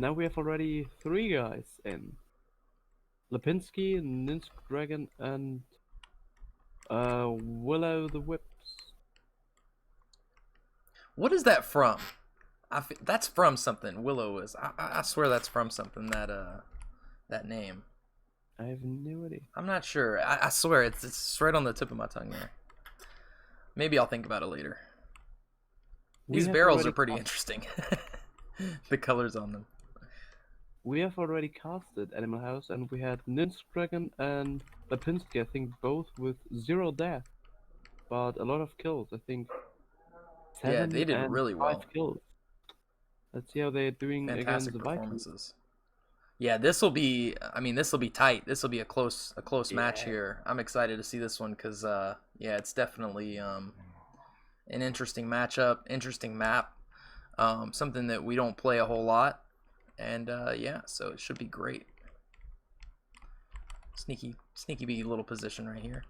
now we have already 3 guys in. Lipinski, Ninsk Dragon, and Willow the Whips. What is that from? That's from something. Willow is. I swear that's from something. That name. I have no idea. I'm not sure. I swear it's right on the tip of my tongue there. Maybe I'll think about it later. These barrels are pretty interesting. The colors on them. We have already casted Animal House, and we had Ninsk Dragon and Lipinski, I think, both with 0 death, but a lot of kills. I think 7 yeah, they did and really 5 well. kills. Let's see how they're doing Fantastic against the performances. Vikings. Yeah, this will be. I mean, this will be tight. This will be a close match here. I'm excited to see this one because, yeah, it's definitely an interesting matchup, interesting map, something that we don't play a whole lot, and yeah, so it should be great. Sneaky bee little position right here.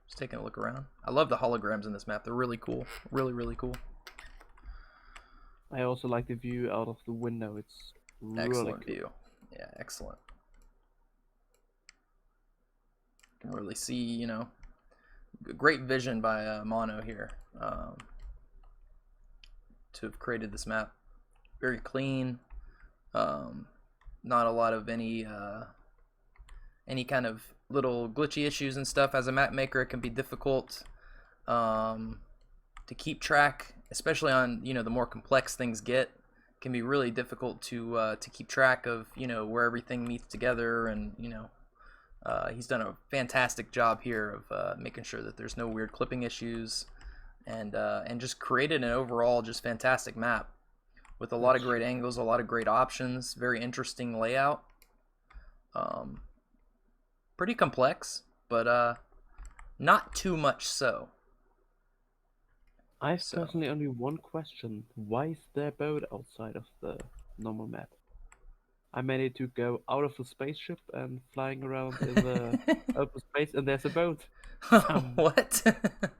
Just taking a look around. I love the holograms in this map. They're really cool. Really cool. I also like the view out of the window. It's really Excellent cool. view. Yeah, excellent. You can really see, you know, great vision by Mono here to have created this map. Very clean. Not a lot of any kind of little glitchy issues and stuff. As a map maker, it can be difficult to keep track, especially on, you know, the more complex things get. It can be really difficult to keep track of, you know, where everything meets together, and, you know, he's done a fantastic job here of making sure that there's no weird clipping issues, and just created an overall just fantastic map with a lot of great angles, a lot of great options, very interesting layout. Pretty complex, but not too much so. I have personally only one question. Why is there a boat outside of the normal map? I managed to go out of the spaceship and flying around in the open space, and there's a boat. What?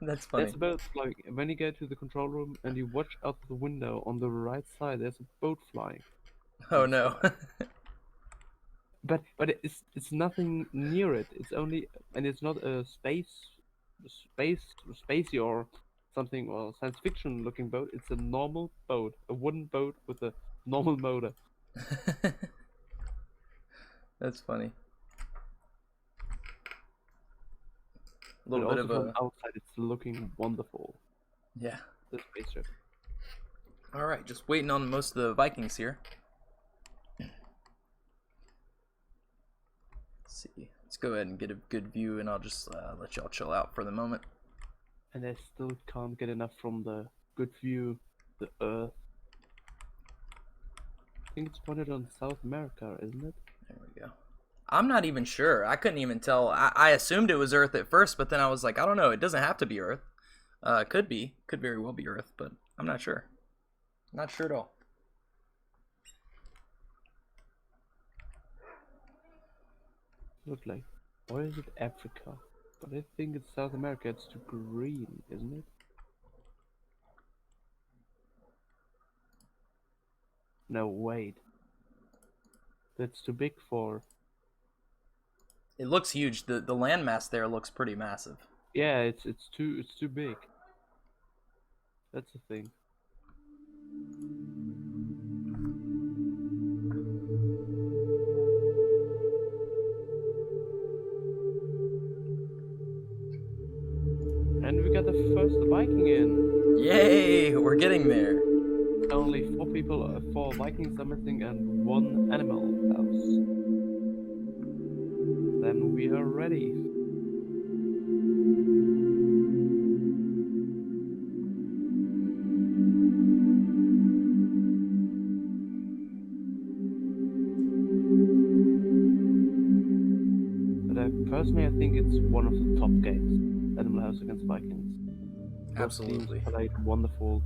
That's funny. There's a boat. Like, when you go to the control room and you watch out the window on the right side, there's a boat flying. Oh no. But it's nothing near it. It's only, and it's not a spacey or something, or science fiction looking boat. It's a normal boat, a wooden boat with a normal motor. That's funny. A But little bit also of from outside, it's looking wonderful. Yeah. The spaceship. All right, just waiting on most of the Vikings here. Let's see. Let's go ahead and get a good view, and I'll just let y'all chill out for the moment. And I still can't get enough from the good view, the Earth. I think it's pointed on South America, isn't it? There we go. I'm not even sure. I couldn't even tell. I assumed it was Earth at first, but then I was like, I don't know. It doesn't have to be Earth. Could be. Could very well be Earth, but I'm not sure. Not sure at all. Look like, or is it Africa? But I think it's South America. It's too green, isn't it? No, wait. That's too big for. It looks huge. The landmass there looks pretty massive. Yeah, it's too big. That's the thing. And we got the first Viking in. Yay! We're getting there. Only 4 people, 4 Vikings are missing, and 1 animal house. Then we are ready. But personally, I think it's one of the top games. Animal House against Vikings. Absolutely. Played wonderful.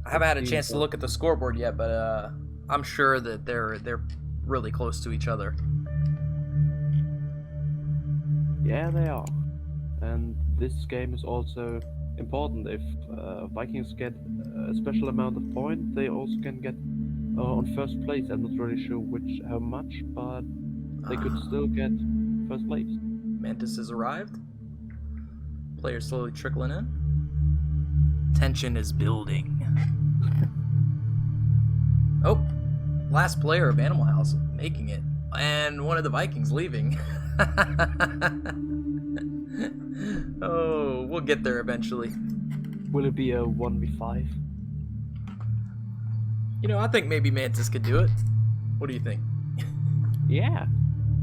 I haven't had a chance to look at the scoreboard yet, but I'm sure that they're really close to each other. Yeah, they are. And this game is also important. If Vikings get a special amount of points, they also can get on first place. I'm not really sure how much, but they could still get first place. Mantis has arrived. Players slowly trickling in. Tension is building. Oh, last player of Animal House making it, and one of the Vikings leaving. Oh, we'll get there eventually. Will it be a 1v5? You know, I think maybe Mantis could do it. What do you think? Yeah,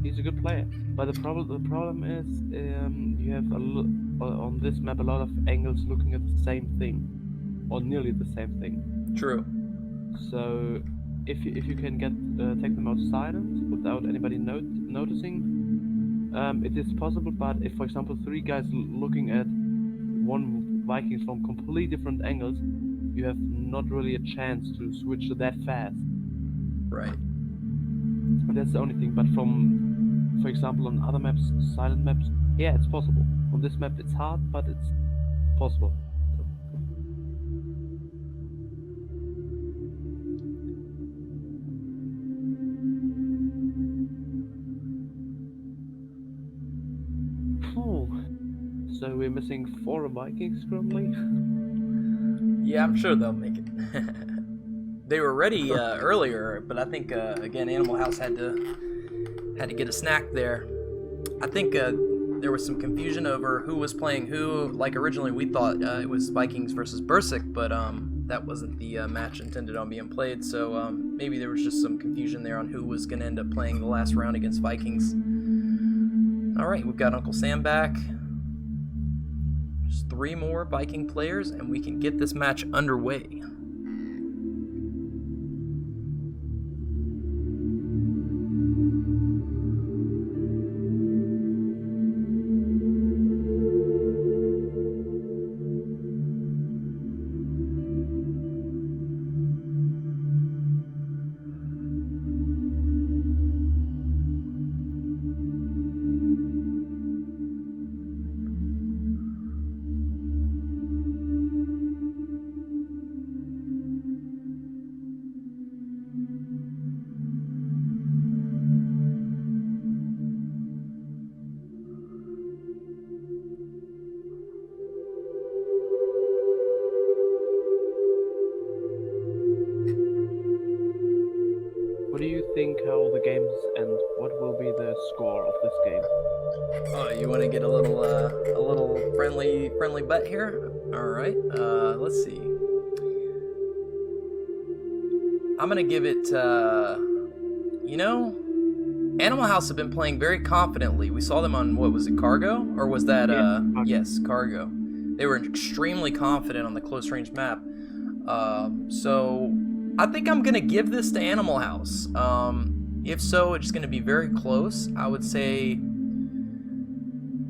he's a good player. But the problem is you have on this map a lot of angles looking at the same thing, or nearly the same thing. True. So if you can take them out silent without anybody noticing, it is possible. But if, for example, 3 guys looking at one Vikings from completely different angles, you have not really a chance to switch that fast. Right. But that's the only thing. But for example, on other maps, silent maps, yeah, it's possible. On this map, it's hard, but it's possible. So we're missing 4 Vikings currently. Yeah, I'm sure they'll make it. They were ready earlier, but I think again Animal House had to get a snack there. I think there was some confusion over who was playing who. Like originally we thought it was Vikings versus Berserk, but that wasn't the match intended on being played. So maybe there was just some confusion there on who was going to end up playing the last round against Vikings. All right, we've got Uncle Sam back. Just 3 more Viking players, and we can get this match underway. What do you think how the games end? What will be the score of this game? Oh, you want to get a little friendly bet here? All right. Let's see. I'm gonna give it. You know, Animal House have been playing very confidently. We saw them on what was it, Cargo, or was that? Yes, Cargo. They were extremely confident on the close range map. So I think I'm gonna give this to Animal House. If so, it's gonna be very close. I would say.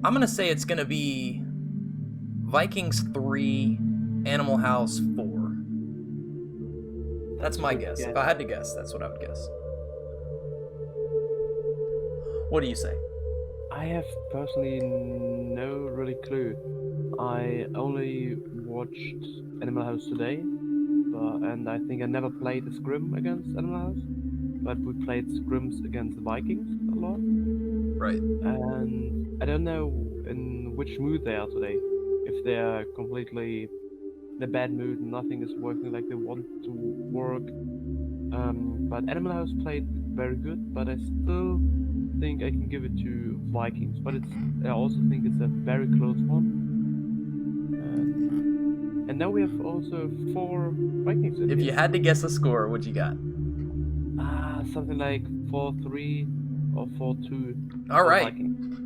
I'm gonna say it's gonna be Vikings 3, Animal House 4. That's my guess. Yeah. If I had to guess, that's what I would guess. What do you say? I have personally no really clue. I only watched Animal House today, and I think I never played a scrim against Animal House, but we played scrims against the Vikings a lot. Right. And I don't know in which mood they are today. If they're completely in a bad mood and nothing is working like they want to work. But Animal House played very good, but I still think I can give it to Vikings. But I also think it's a very close one. And now we have also 4 Vikings. If you had to guess a score, what you got? Something like 4-3 or 4-2. All right.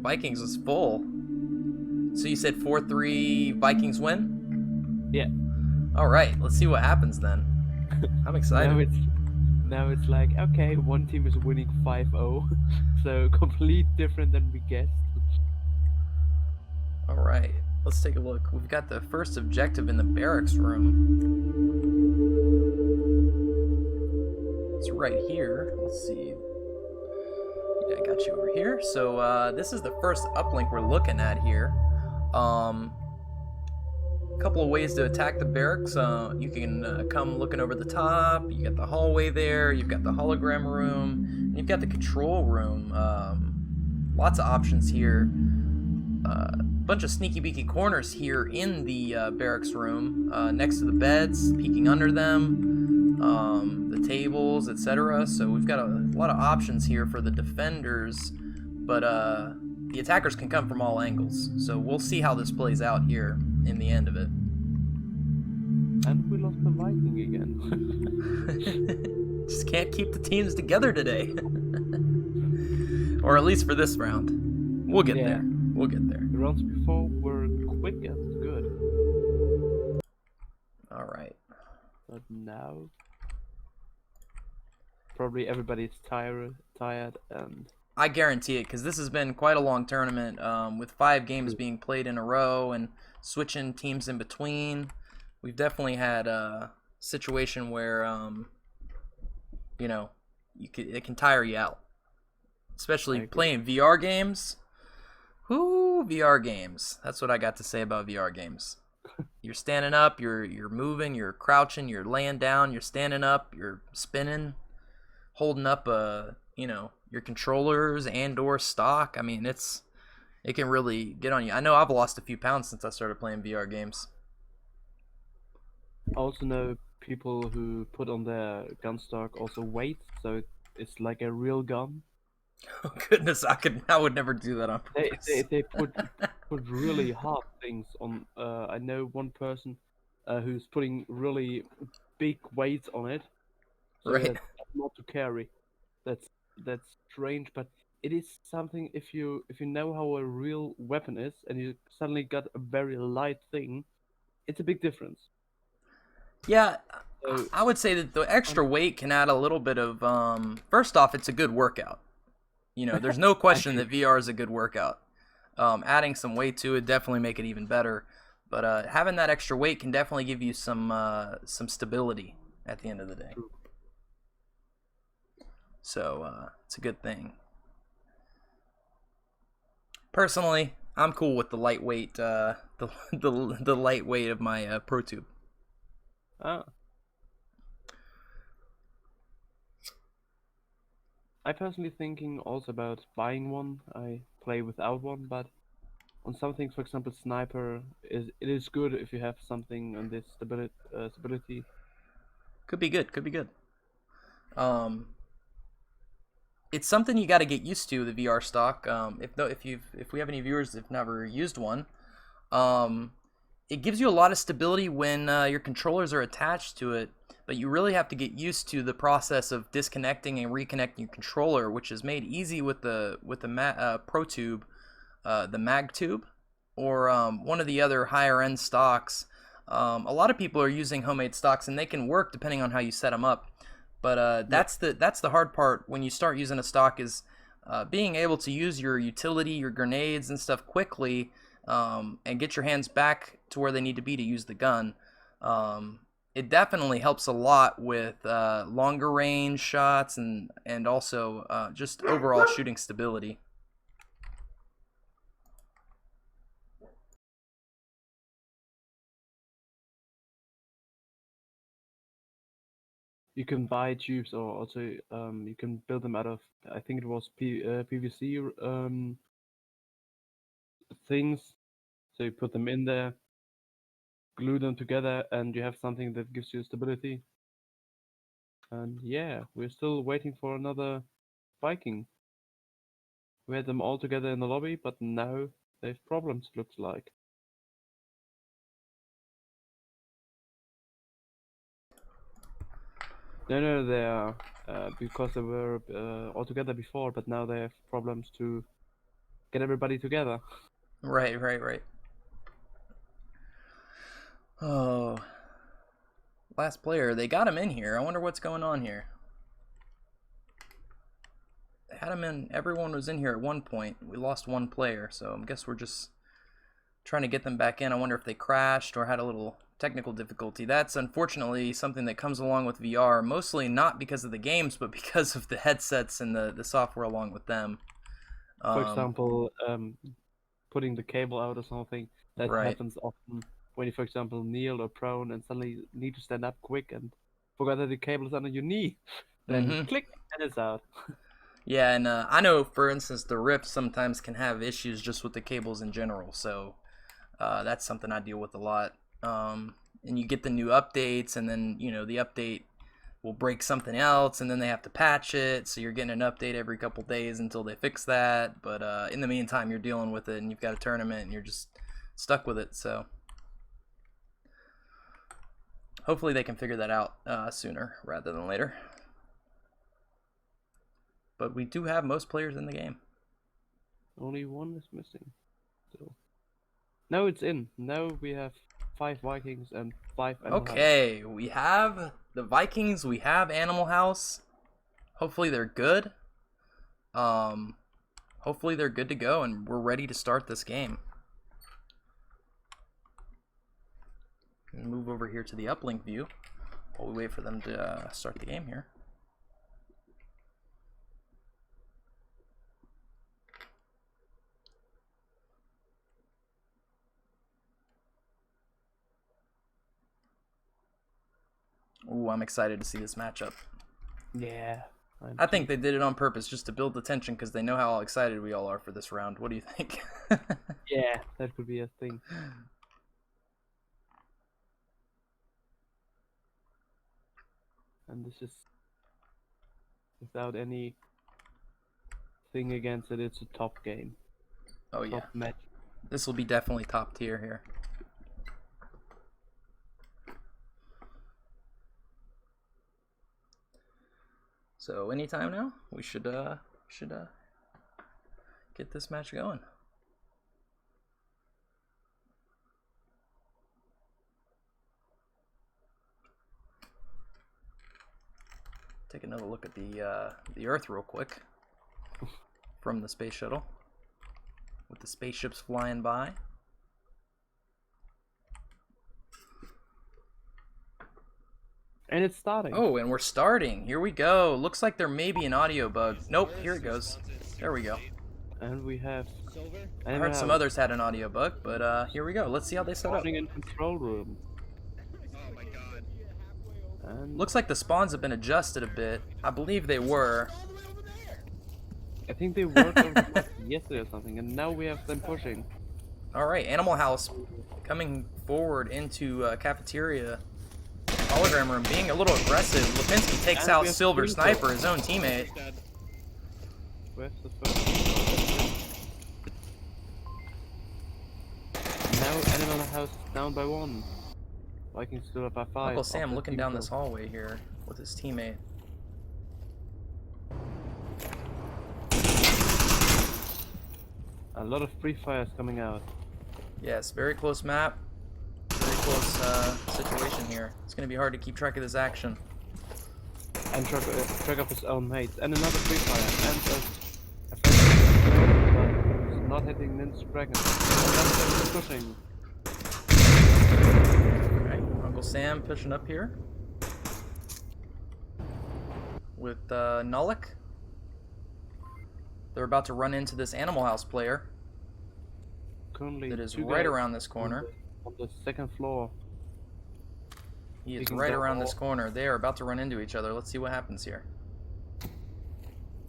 Vikings is full. So you said 4-3 Vikings win? Yeah. All right. Let's see what happens then. I'm excited. Now it's like, okay, one team is winning 5-0, so complete different than we guessed. All right. Let's take a look. We've got the first objective in the barracks room. It's right here. Let's see. Yeah, I got you over here. So this is the first uplink we're looking at here. couple of ways to attack the barracks. You can come looking over the top. You got the hallway there. You've got the hologram room. And you've got the control room. Lots of options here. Bunch of sneaky beaky corners here in the barracks room, next to the beds, peeking under them, the tables, etc. So we've got a lot of options here for the defenders, but the attackers can come from all angles. So we'll see how this plays out here in the end of it. And we lost the Viking again. Just can't keep the teams together today. Or at least for this round. We'll get there. We'll get there. The rounds before were quick and good. Alright. But now probably everybody's tired and I guarantee it, because this has been quite a long tournament, with 5 games being played in a row and switching teams in between. We've definitely had a situation where, you know, it can tire you out. Especially playing VR games. Whoo, VR games. That's what I got to say about VR games. You're standing up, you're moving, you're crouching, you're laying down, you're standing up, you're spinning, holding up you know, your controllers and or stock. I mean, it can really get on you. I know I've lost a few pounds since I started playing VR games. I also know people who put on their gun stock also weight, so it's like a real gun. Oh goodness, I would never do that on purpose. They put really hard things on. I know one person who's putting really big weights on it, so Right. that's not to carry. That's strange, but it is something. If you know how a real weapon is, and you suddenly got a very light thing, it's a big difference. Yeah, So, I would say that the extra weight can add a little bit of. First off, it's a good workout. You know, there's no question that VR is a good workout. Adding some weight to it definitely make it even better. But having that extra weight can definitely give you some stability at the end of the day. So it's a good thing. Personally, I'm cool with the lightweight, the lightweight of my Pro Tube. I personally thinking also about buying one. I play without one, but on something, for example, sniper, it is good if you have something on this stability. Could be good. Could be good. It's something you got to get used to, the VR stock. If we have any viewers that've never used one, it gives you a lot of stability when your controllers are attached to it. But you really have to get used to the process of disconnecting and reconnecting your controller, which is made easy with the Pro Tube, the Mag Tube, or one of the other higher end stocks. A lot of people are using homemade stocks, and they can work depending on how you set them up. But that's the hard part when you start using a stock, is being able to use your utility, your grenades and stuff quickly, and get your hands back to where they need to be to use the gun. It definitely helps a lot with longer range shots and also just overall shooting stability. You can buy tubes, or also you can build them out of, I think it was PVC things. So you put them in there, glue them together, and you have something that gives you stability. And yeah, we're still waiting for another Viking. We had them all together in the lobby, but now they have problems, looks like. No, they are because they were all together before, but now they have problems to get everybody together. Right. Oh, last player. They got him in here. I wonder what's going on here. They had him in. Everyone was in here at one point. We lost one player, so I guess we're just trying to get them back in. I wonder if they crashed or had a little technical difficulty. That's unfortunately something that comes along with VR, mostly not because of the games, but because of the headsets and the software along with them. For example, putting the cable out or something, that Right. happens often. when you, for example, kneel or prone and suddenly need to stand up quick and forgot that the cable is under your knee. Then click and it's out. Yeah, and I know, for instance, the Rift sometimes can have issues just with the cables in general, so that's something I deal with a lot. And you get the new updates, and then, you know, the update will break something else, and then they have to patch it, so you're getting an update every couple days until they fix that. But in the meantime, you're dealing with it, and you've got a tournament, and you're just stuck with it, so hopefully they can figure that out sooner rather than later. But we do have most players in the game. Only one is missing. So now it's in. Now we have 5 Vikings and 5 Animal House. Okay, we have the Vikings, we have Animal House. Hopefully they're good. Hopefully they're good to go and we're ready to start this game. Move over here to the uplink view while we wait for them to start the game here. Ooh, I'm excited to see this matchup. Yeah. I think they did it on purpose just to build the tension because they know how excited we all are for this round. What do you think? Yeah, that could be a thing. And this is without any thing against it, it's a top game. Oh yeah. Top match. This will be definitely top tier here. So anytime now, we should get this match going. Take another look at the Earth real quick from the space shuttle, with the spaceships flying by. And it's starting. Oh, and we're starting. Here we go. Looks like there may be an audio bug. Nope, here it goes. There we go. And we have... I heard some others had an audio bug, but here we go. Let's see how they set up. in control room. Oh my god. And Looks like the spawns have been adjusted a bit. I believe they were. I think they worked on yesterday or something, and now we have them pushing. Alright, Animal House coming forward into cafeteria. Hologram room, being a little aggressive. Lipinski takes And out we have Silver Green Sniper, Coat. his own teammate. Where's the first? Now Animal House is down by 1. Vikings still up by 5. Uncle Sam after looking team down kill. this hallway here with his teammate. A lot of free fires coming out. Yes, very close map. Very close situation here. It's going to be hard to keep track of this action. And track of his own mates. And another free fire. And a friend, but it's not hitting Ninja Dragon. That's pushing. Okay, Uncle Sam pushing up here with Nullik. They're about to run into this Animal House player Currently that is 2 right guys around this corner. on the 2nd floor. He is Taking right down around all- this corner. They are about to run into each other. Let's see what happens here.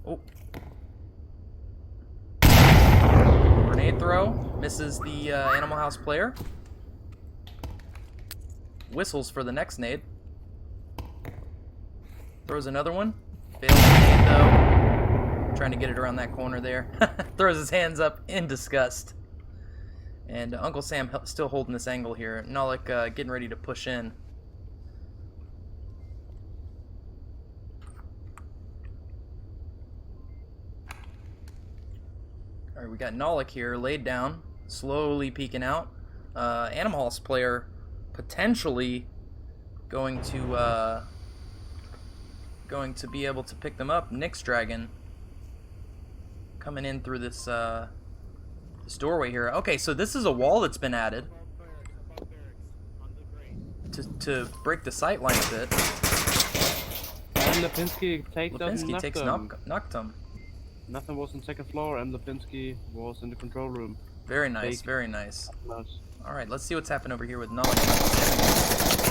Oh. Grenade throw. Misses the Animal House player. Whistles for the next nade. Throws another one. Fails the nade though. Trying to get it around that corner there. Throws his hands up in disgust. And Uncle Sam still holding this angle here. Nullik getting ready to push in. Alright, we got Nullik here laid down, slowly peeking out. Animal House player potentially going to be able to pick them up. Nyx Dragon coming in through this this doorway here. Okay, so this is a wall that's been added to break the sight line a bit. And Lipinski takes out Lipinski takes Noctum. Noctum. Nothing was on 2nd floor, and Lipinski was in the control room. Very nice, Take- very nice. Nice. Alright, let's see what's happened over here with Nullik.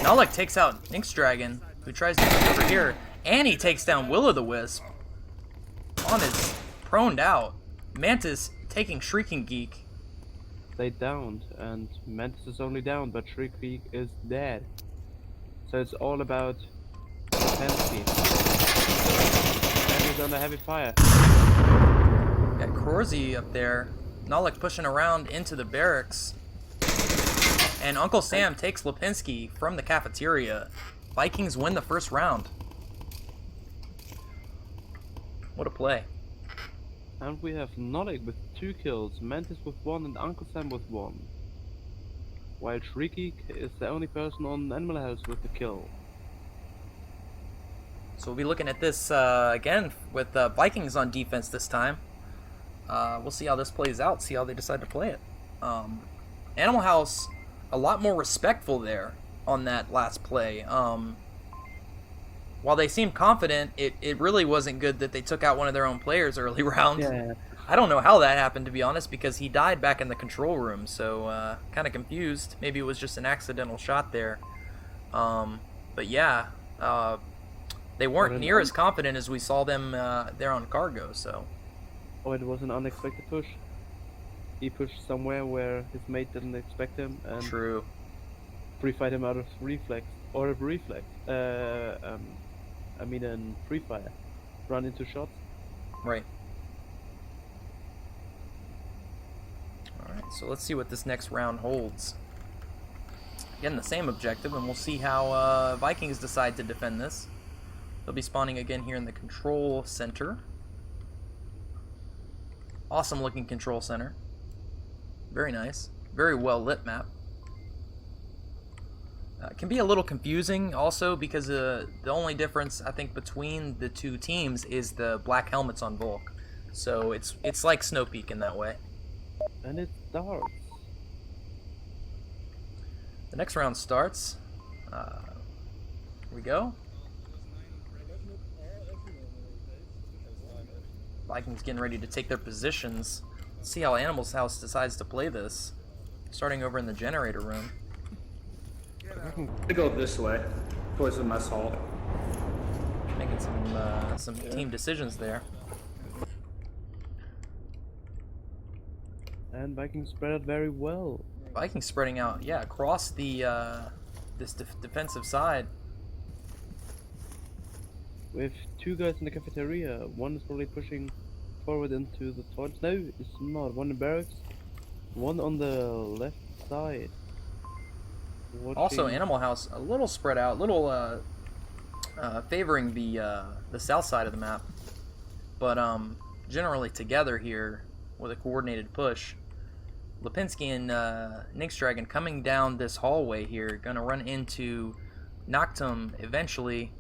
Nullik takes out Nix Dragon, who tries to come over here, and he takes down Will-O-the-Wisp. On is proned out. Mantis taking Shrieking Geek. They downed, and Mantis is only down, but Shrieking Geek is dead. So it's all about intensity. And he's under heavy fire. Got Krorzy up there. Nullik pushing around into the barracks. And Uncle Sam takes Lipinski from the cafeteria. Vikings win the first round. What a play. And we have Nullik with 2 kills, Mantis with 1, and Uncle Sam with 1. While Shrieky is the only person on Animal House with a kill. So we'll be looking at this again with Vikings on defense this time. We'll see how this plays out, see how they decide to play it. Animal House, a lot more respectful there on that last play. While they seemed confident, it really wasn't good that they took out one of their own players early round. Yeah. I don't know how that happened, to be honest, because he died back in the control room, so kind of confused. Maybe it was just an accidental shot there. But yeah, they weren't near as confident as we saw them there on Cargo, so... Oh, it was an unexpected push. He pushed somewhere where his mate didn't expect him, and True. pre-fight him out of reflex, or of reflex. I mean, in pre-fire. Run into shots. Right. Alright, so let's see what this next round holds. Again, the same objective, and we'll see how Vikings decide to defend this. They'll be spawning again here in the control center. Awesome looking control center. Very nice. Very well lit map. Can be a little confusing also because the only difference I think between the two teams is the black helmets on Volk. So it's like Snow Peak in that way. And it starts. The next round starts. Here we go. Vikings getting ready to take their positions. Let's see how Animal's House decides to play this. Starting over in the generator room. To go this way, towards the mess hall. Making some team decisions there. And Vikings spread out very well. Vikings spreading out, yeah, across the this defensive side. With 2 guys in the cafeteria. One is probably pushing forward into the toilets. No, it's not. One in barracks. One on the left side. Also, Animal House a little spread out, little favoring the south side of the map, but generally together here with a coordinated push. Lipinski and Nix Dragon coming down this hallway here, gonna run into Noctum eventually.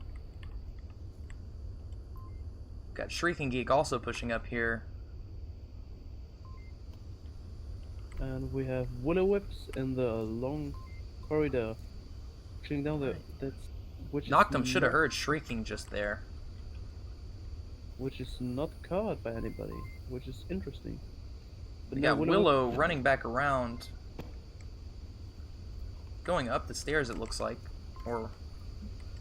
Got Shrieking Geek also pushing up here. And we have Will-O-Wisps in the long corridor. Pushing down the... Which Noctum should have heard Shrieking just there. Which is not caught by anybody, which is interesting. But We now got Willow running back around. Going up the stairs, it looks like. Or...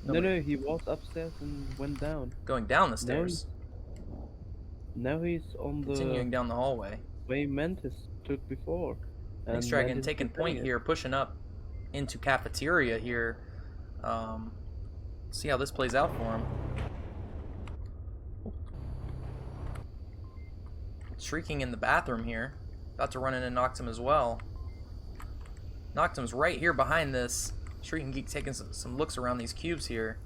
No, he was upstairs and went down. Going down the stairs. Now he's on the Continuing down the hallway. way Mantis took before. Nix Dragon taking point here, pushing up into cafeteria here. See how this plays out for him. Shrieking in the bathroom here. About to run into Noctum as well. Noctum's right here behind this. Shrieking Geek taking some looks around these cubes here.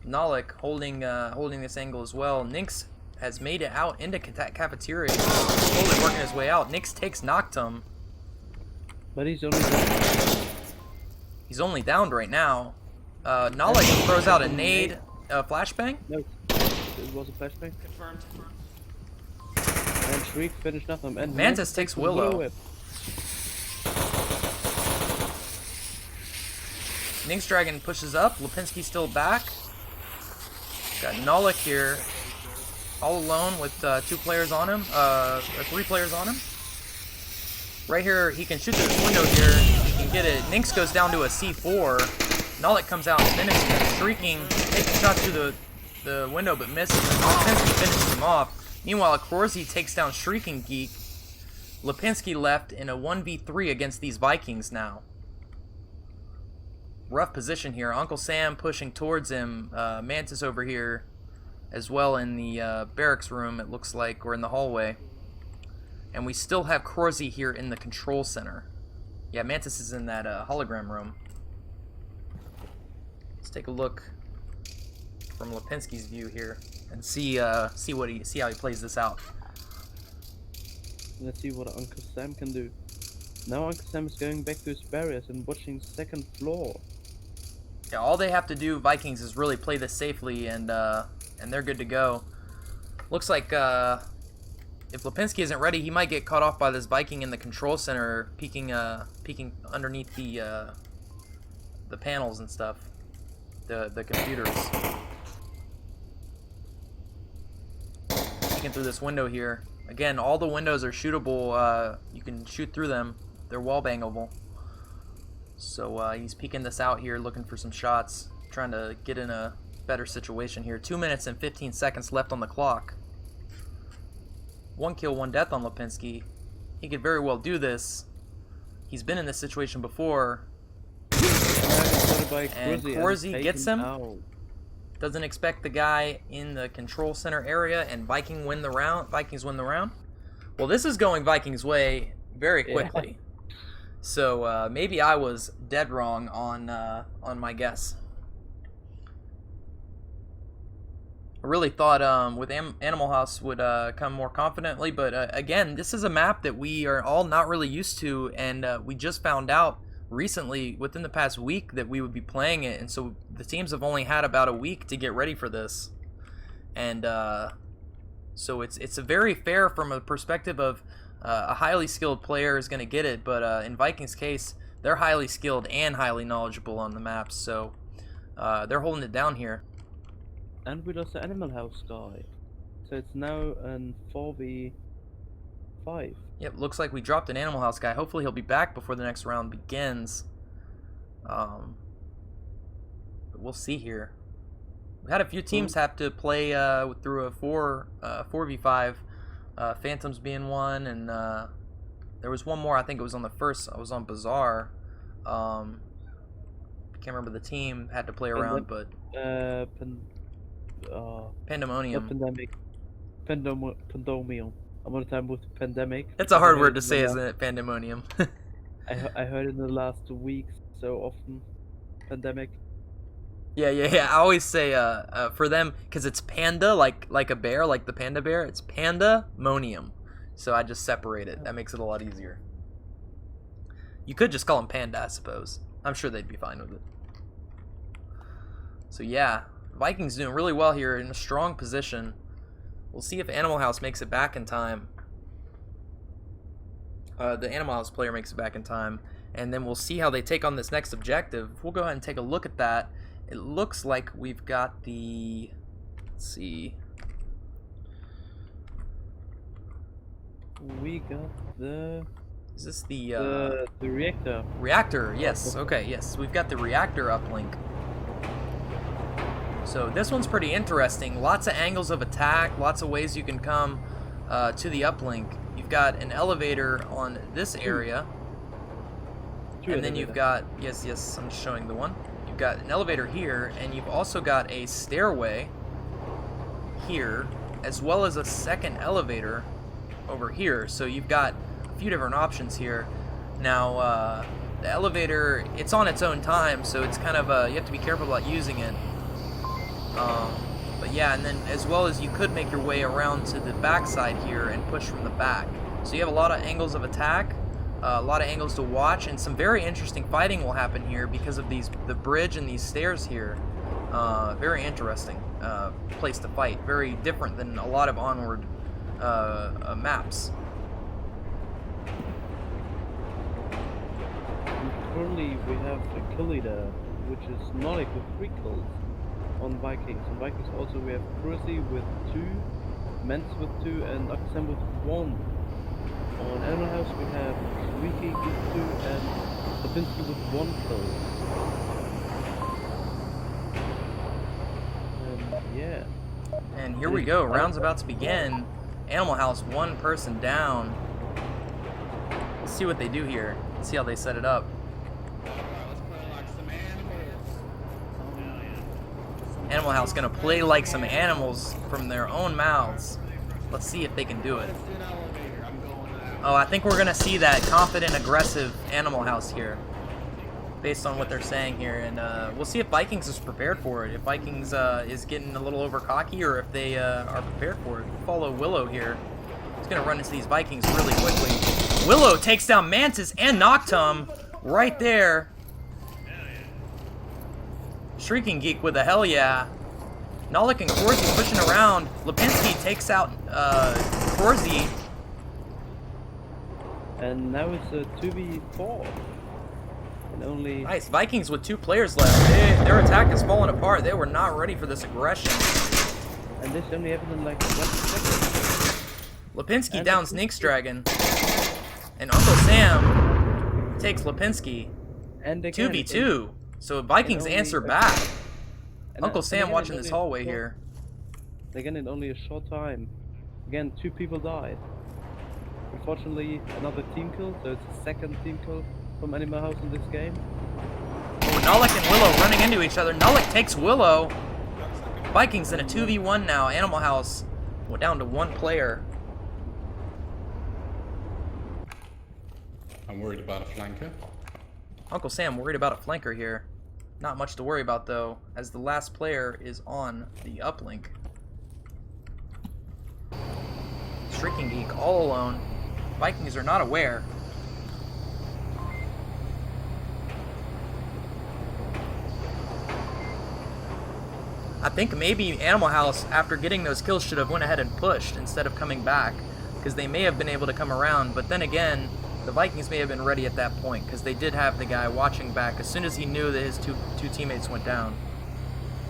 Nullik holding this angle as well. Nix has made it out into cafeteria. Slowly working his way out. Nix takes Noctum. But he's only down. He's only downed right now. Nullik throws out a nade, flashbang. No, it was a flashbang. Confirmed. And Shriek finished Noctum. And Mantis takes Willow. Whip. Nix Dragon pushes up. Lipinski still back. Got Nullik here, all alone with 2 players on him, 3 players on him. Right here, he can shoot through this window here. can get it. Nynx goes down to a C4. Nullet comes out and finishes him. Shrieking takes a shot through the window but misses. Lipinski finishes him off. Meanwhile, Korzi takes down Shrieking Geek. Lipinski left in a 1v3 against these Vikings now. Rough position here. Uncle Sam pushing towards him. Mantis over here as well in the barracks room, it looks like, or in the hallway. And we still have Korzi here in the control center. Yeah, Mantis is in that hologram room. Let's take a look from Lipinski's view here and see how he plays this out. Let's see what Uncle Sam can do. Now Uncle Sam is going back to his barriers and watching second floor. Yeah, all they have to do, Vikings, is really play this safely, and they're good to go. Looks like if Lipinski isn't ready, he might get caught off by this Viking in the control center, peeking underneath the panels and stuff, the computers. Peeking through this window here. Again, all the windows are shootable. You can shoot through them. They're wall bangable. So he's peeking this out here, looking for some shots, trying to get in a better situation here. 2 minutes and 15 seconds left on the clock. 1 kill, 1 death on Lipinski. He could very well do this. He's been in this situation before. And Korzi gets him. Doesn't expect the guy in the control center area, and Vikings win the round. Well, this is going Vikings' way very quickly. Yeah. So maybe I was dead wrong on my guess. I really thought with Animal House would come more confidently, but again, this is a map that we are all not really used to, and we just found out recently, within the past week, that we would be playing it, and so the teams have only had about a week to get ready for this, and so it's a very fair from a perspective of a highly skilled player is going to get it, but in Vikings' case, they're highly skilled and highly knowledgeable on the maps, so they're holding it down here. And we lost the Animal House guy, so it's now an 4v5. Yep, looks like we dropped an Animal House guy. Hopefully he'll be back before the next round begins. But we'll see here. We had a few teams have to play through a 4v5. Phantoms being one, and there was one more. I think it was on the first. I was on Bazaar. Can't remember the team. Had to play around, but Pandemonium. Pandemonium. I'm on time with pandemic. That's a hard word to say, isn't it? Pandemonium. I heard it in the last 2 weeks so often. Pandemic. Yeah. I always say for them, because it's panda, like a bear, like the panda bear. It's Pandemonium. So I just separate it. That makes it a lot easier. You could just call them Panda, I suppose. I'm sure they'd be fine with it. So yeah, Vikings doing really well here in a strong position. We'll see if Animal House makes it back in time. The Animal House player makes it back in time. And then we'll see how they take on this next objective. We'll go ahead and take a look at that. It looks like we've got the... Let's see. We got the... Is this the reactor? Reactor, yes. Okay, yes. We've got the reactor uplink. So this one's pretty interesting. Lots of angles of attack, lots of ways you can come to the uplink. You've got an elevator on this area. And then you've got, yes, I'm showing the one. You've got an elevator here, and you've also got a stairway here, as well as a second elevator over here. So you've got a few different options here. Now, the elevator, it's on its own time, so it's kind of, you have to be careful about using it. But yeah, and then as well as you could make your way around to the back side here and push from the back. So you have a lot of angles of attack, a lot of angles to watch, and some very interesting fighting will happen here because of the bridge and these stairs here. Very interesting place to fight. Very different than a lot of Onward maps. Currently we have a kill leader, which is Nolik with 3 kills on Vikings. On Vikings also we have Korzi with 2, Mens with 2, and Aksem with 1. On Animal House we have Shrieking with 2 and Lipinski with 1 kill. Yeah. And here we go. Round's about to begin. Animal House, 1 person down. Let's see what they do here. Let's see how they set it up. Animal House gonna play like some animals from their own mouths. Let's see if they can do it. Oh, I think we're gonna see that confident, aggressive Animal House here, based on what they're saying here, and we'll see if Vikings is prepared for it. If Vikings is getting a little over cocky, or if they are prepared for it. We'll follow Willow here. He's gonna run into these Vikings really quickly. Willow takes down Mantis and Noctum right there. Shrieking Geek with a hell yeah. Nolik and Corsi pushing around. Lipinski takes out Corsi. And now it's a 2v4. And only... Nice. Vikings with 2 players left. Their attack is falling apart. They were not ready for this aggression. And this only happened in like 1 second. Lipinski downs Nink's Dragon. And Uncle Sam takes Lipinski. And again, 2v2. So Vikings answer back. Uncle Sam again, watching this hallway short, here. Again, in only a short time. Again, 2 people died. Unfortunately, another team kill, so it's the 2nd team kill from Animal House in this game. Oh, Nolik and Willow running into each other. Nolik takes Willow. Vikings in a 2v1 now. Animal House went down to 1 player. I'm worried about a flanker. Uncle Sam worried about a flanker here. Not much to worry about though, as the last player is on the uplink. Shrieking Geek all alone. Vikings are not aware. I think maybe Animal House, after getting those kills, should have went ahead and pushed instead of coming back, because they may have been able to come around, but then again, the Vikings may have been ready at that point, because they did have the guy watching back as soon as he knew that his two teammates went down.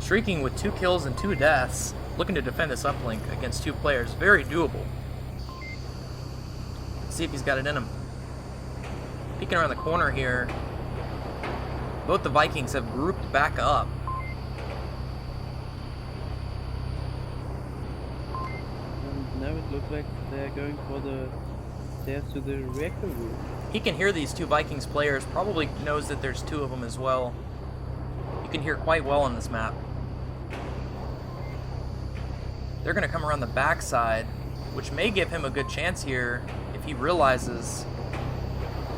Shrieking with 2 kills and 2 deaths, looking to defend this uplink against 2 players. Very doable. Let's see if he's got it in him. Peeking around the corner here. Both the Vikings have grouped back up. And now it looks like they're going for the stairs to the reactor room. He can hear these 2 Vikings players, probably knows that there's 2 of them as well. You can hear quite well on this map. They're going to come around the backside, which may give him a good chance here if he realizes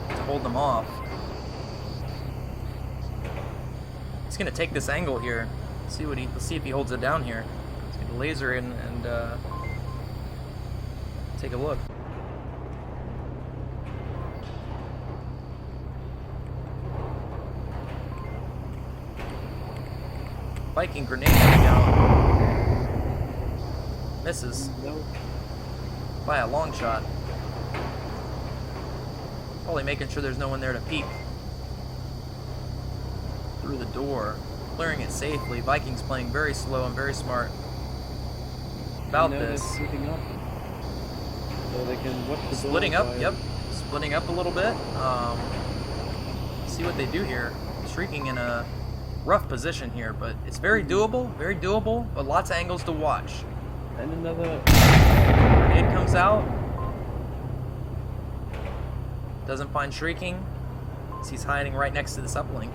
to hold them off. He's going to take this angle here. Let's see if he holds it down here. He's going to laser in and take a look. Viking grenade coming out. Misses. No. By a long shot. Probably making sure there's no one there to peek. Through the door. Clearing it safely. Vikings playing very slow and very smart about this. Splitting up. So they can watch the Splitting up, yep. Splitting up a little bit. See what they do here. Shrieking in a rough position here, but it's very doable, but lots of angles to watch. And another Grenade comes out. Doesn't find Shrieking, as he's hiding right next to this uplink.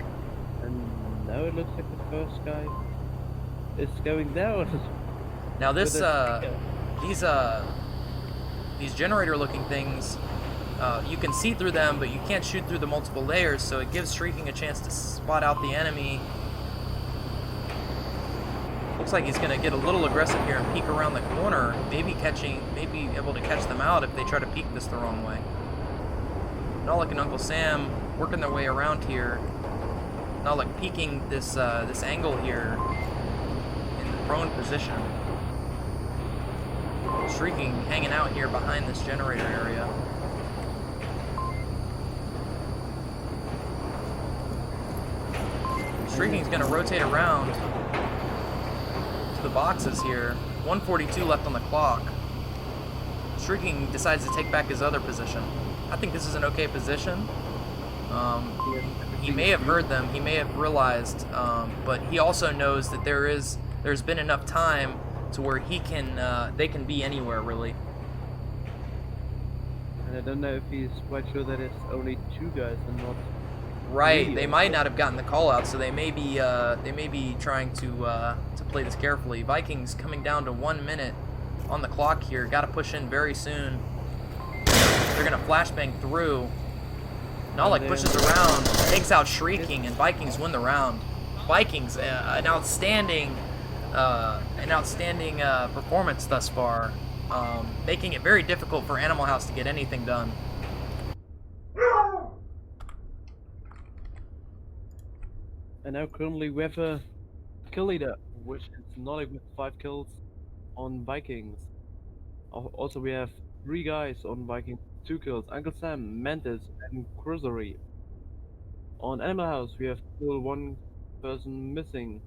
and now it looks like the first guy is going down. Now this these generator looking things, you can see through them, but you can't shoot through the multiple layers, so it gives Shrieking a chance to spot out the enemy. Looks like he's gonna get a little aggressive here and peek around the corner, maybe able to catch them out if they try to peek this the wrong way. Nolik and Uncle Sam working their way around here. Nolik peeking this this angle here in the prone position. Shrieking hanging out here behind this generator area. Shrieking's gonna rotate around to the boxes here. 142 left on the clock. Shrieking decides to take back his other position. I think this is an okay position. He may have heard them, he may have realized, but he also knows that there's been enough time to where they can be anywhere really. And I don't know if he's quite sure that it's only 2 guys and not Right, 3 they or might so. not have gotten the call out, so they may be trying to play this carefully. Vikings coming down to 1 minute on the clock here. Got to push in very soon. They're gonna flashbang through. Nalik pushes around, takes out Shrieking, and Vikings win the round. Vikings, an outstanding performance thus far, making it very difficult for Animal House to get anything done. And now currently we have a kill leader, which is Nolly with 5 kills on Vikings. Also we have 3 guys on Vikings, 2 kills. Uncle Sam, Mantis, and Cruisery. On Animal House we have still 1 person missing.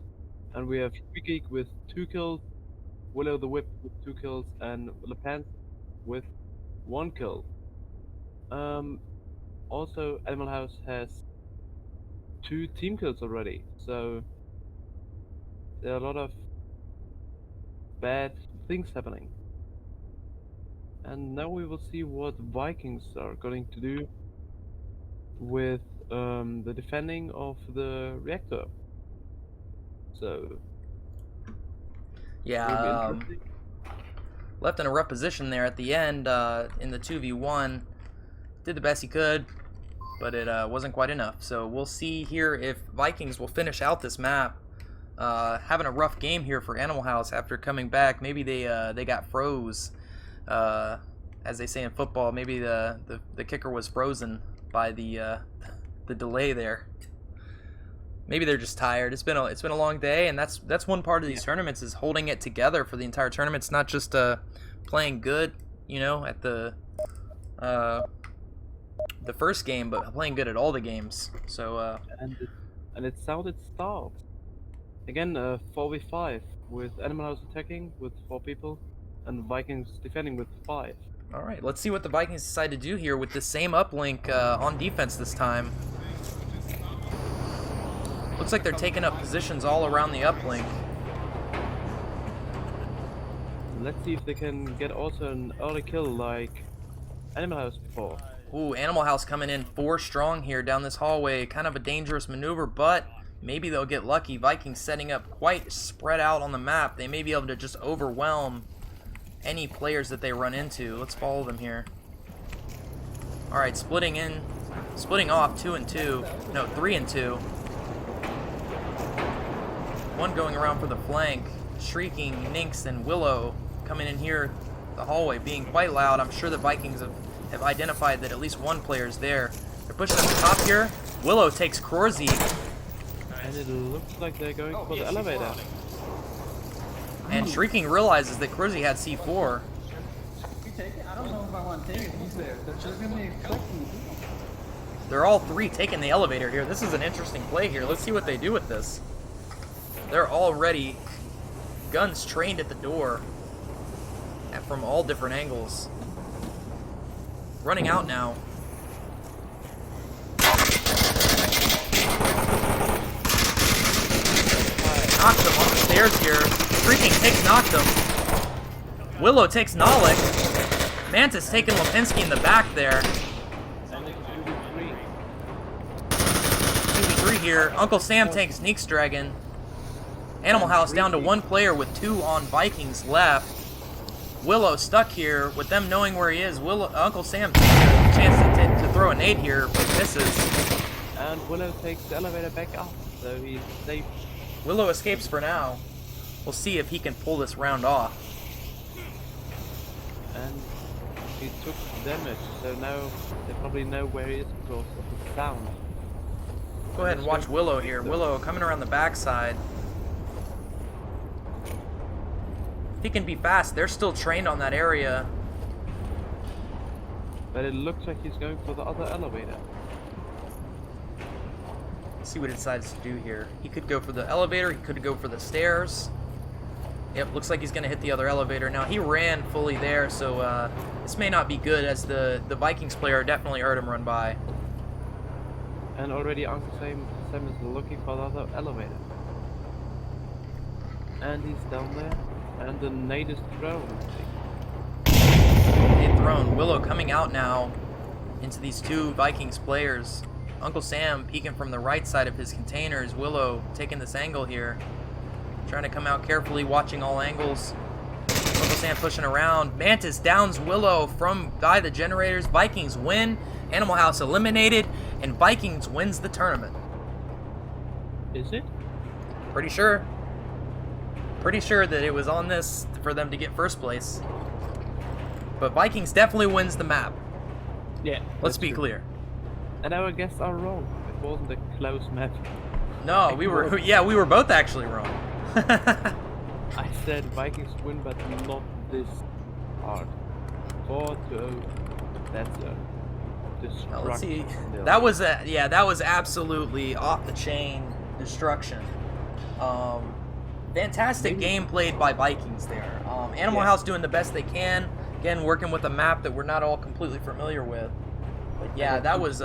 And we have Geek with 2 kills, Willow the Whip with 2 kills, and LePant with 1 kill. Also Animal House has 2 team kills already, so there are a lot of bad things happening. And now we will see what Vikings are going to do with the defending of the reactor. So Yeah, will be interesting. left in a rough position there at the end in the 2v1. Did the best he could, but it wasn't quite enough. So we'll see here if Vikings will finish out this map. Having a rough game here for Animal House after coming back. Maybe they got froze, as they say in football. Maybe the kicker was frozen by the delay there. Maybe they're just tired. It's been a long day, and that's one part of these tournaments is holding it together for the entire tournament. It's not just playing good, at the first game, but playing good at all the games. So And it sounded starved. Again, 4v5 with Animal House attacking with 4 people and Vikings defending with 5. all right, let's see what the Vikings decide to do here with the same uplink on defense this time. Looks like they're taking up positions all around the uplink. Let's see if they can get also an early kill like Animal House before. Ooh, Animal House coming in 4 strong here down this hallway. Kind of a dangerous maneuver, but maybe they'll get lucky. Vikings setting up quite spread out on the map. They may be able to just overwhelm any players that they run into. Let's follow them here. All right, splitting off 2 and 2. No, 3 and 2. One going around for the flank. Shrieking, Nynx, and Willow coming in here, the hallway, being quite loud. I'm sure the Vikings have identified that at least one player's there. They're pushing up the top here. Willow takes Krorzy. And it looks like they're going for the elevator. And Shrieking realizes that Krorzy had C4. We take it? I don't know if I want to take it. He's there. They're just going to be expecting me. They're all 3 taking the elevator here. This is an interesting play here. Let's see what they do with this. They're already guns trained at the door and from all different angles. Running out now. Knocked him on the stairs here. Shrieking takes Noctum. Willow takes Nalik. Mantis taking Lipinski in the back there. 2v3 here. Uncle Sam takes Neeks Dragon. Animal House down to 1 player with 2 on Vikings left. Willow stuck here with them knowing where he is. Uncle Sam takes a chance to throw a nade here, but misses. And Willow takes the elevator back up, so he's safe. Willow escapes for now. We'll see if he can pull this round off. And he took damage, so now they probably know where he is because of the sound. Go ahead and watch Willow here. Willow coming around the backside. He can be fast. They're still trained on that area. But it looks like he's going for the other elevator. Let's see what he decides to do here. He could go for the elevator. He could go for the stairs. Yep, looks like he's going to hit the other elevator. Now, he ran fully there, so this may not be good, as the Vikings player definitely heard him run by. And already Uncle Sam is looking for the other elevator. And he's down there. And the nade is thrown. Nade thrown. Willow coming out now into these two Vikings players. Uncle Sam peeking from the right side of his containers. Willow taking this angle here. Trying to come out carefully, watching all angles. Uncle Sam pushing around. Mantis downs Willow from by the generators. Vikings win. Animal House eliminated. And Vikings wins the tournament. Is it? Pretty sure. Pretty sure that it was on this for them to get first place. But Vikings definitely wins the map. Yeah. Let's be clear. And our guests are wrong. It wasn't a close map. No, we were both actually wrong. I said Vikings win, but not this hard. 4-0. That's a destruction. Now, let's see. That was absolutely off the chain destruction. Fantastic game played by Vikings there. Animal House doing the best they can. Again, working with a map that we're not all completely familiar with. But yeah, that was